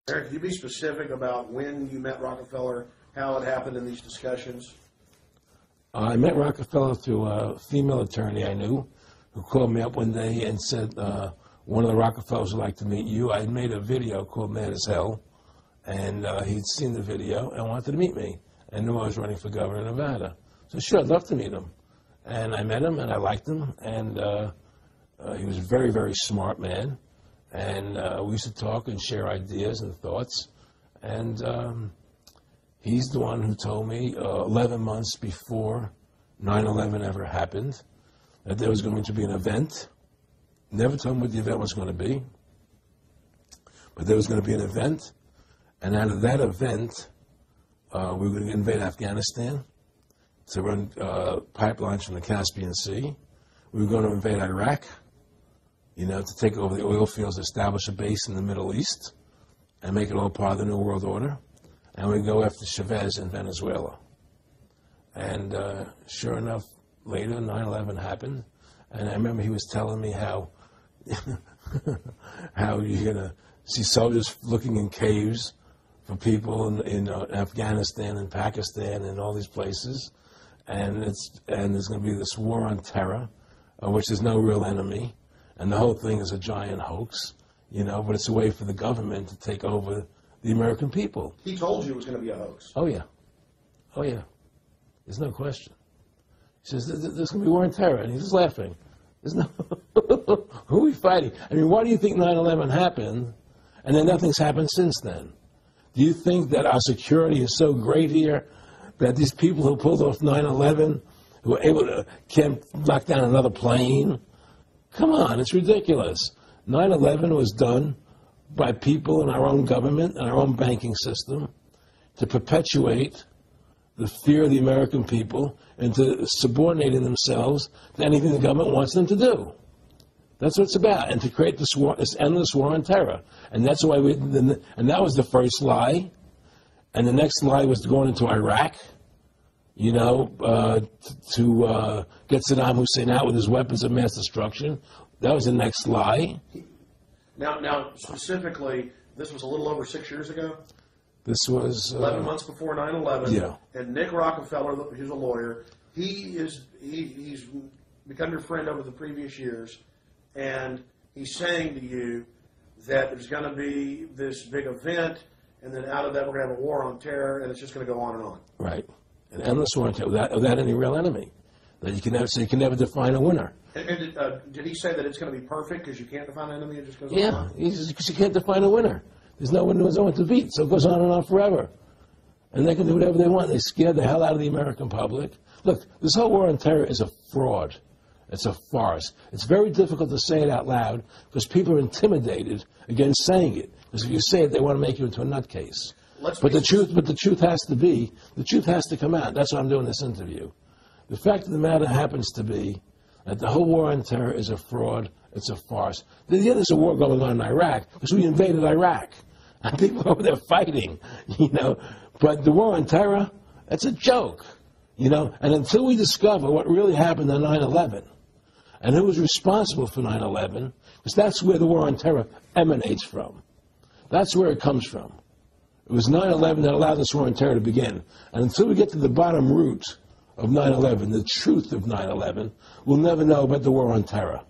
Eric, can you be specific about when you met Rockefeller, how it happened in these discussions? I met Rockefeller through a female attorney I knew who called me up one day and said, one of the Rockefellers would like to meet you. I had made a video called Mad as Hell, and he'd seen the video and wanted to meet me and knew I was running for governor of Nevada. So sure, I'd love to meet him. And I met him, and I liked him, and he was a very, very smart man. And we used to talk and share ideas and thoughts. And he's the one who told me 11 months before 9/11 ever happened that there was going to be an event. Never told me what the event was going to be, but there was going to be an event. And out of that event, we were going to invade Afghanistan to run pipelines from the Caspian Sea. We were going to invade Iraq, you know, to take over the oil fields, establish a base in the Middle East, and make it all part of the New World Order. And we go after Chavez in Venezuela. And sure enough, later, 9/11 happened. And I remember he was telling me how how you're going to see soldiers looking in caves for people in Afghanistan and Pakistan and all these places. And there's going to be this war on terror, which is no real enemy. And the whole thing is a giant hoax, you know, but it's a way for the government to take over the American people. He told you it was going to be a hoax. Oh, yeah. Oh, yeah. There's no question. He says, there's going to be war on terror. And he's just laughing. There's no... Who are we fighting? I mean, why do you think 9/11 happened and then nothing's happened since then? Do you think that our security is so great here that these people who pulled off 9/11, who were able to can't knock down another plane? Come on, it's ridiculous. 9/11 was done by people in our own government and our own banking system to perpetuate the fear of the American people and to subordinating themselves to anything the government wants them to do. That's what it's about, and to create this war, this endless war on terror. And that's why and that was the first lie. And the next lie was going into Iraq, you know, to get Saddam Hussein out with his weapons of mass destruction. That was the next lie. Now, specifically, this was a little over 6 years ago? This was... 11 months before 9/11. Yeah. And Nick Rockefeller, who's a lawyer, he's become your friend over the previous years, and he's saying to you that there's going to be this big event, and then out of that we're going to have a war on terror, and it's just going to go on and on. Right. An endless war on terror without any real enemy. That you can never define a winner. And did he say that it's going to be perfect because you can't define an enemy? It just goes on? Yeah, because you can't define a winner. There's no one to beat, so it goes on and on forever. And they can do whatever they want. They scare the hell out of the American public. Look, this whole war on terror is a fraud. It's a farce. It's very difficult to say it out loud because people are intimidated against saying it. Because if you say it, they want to make you into a nutcase. But the truth has to come out. That's why I'm doing this interview. The fact of the matter happens to be that the whole war on terror is a fraud. It's a farce. Yeah, there's a war going on in Iraq because we invaded Iraq. And people are over there fighting, you know. But the war on terror, that's a joke, you know. And until we discover what really happened on 9/11 and who was responsible for 9/11, because that's where the war on terror emanates from. That's where it comes from. It was 9/11 that allowed this war on terror to begin. And until we get to the bottom root of 9/11, the truth of 9/11, we'll never know about the war on terror.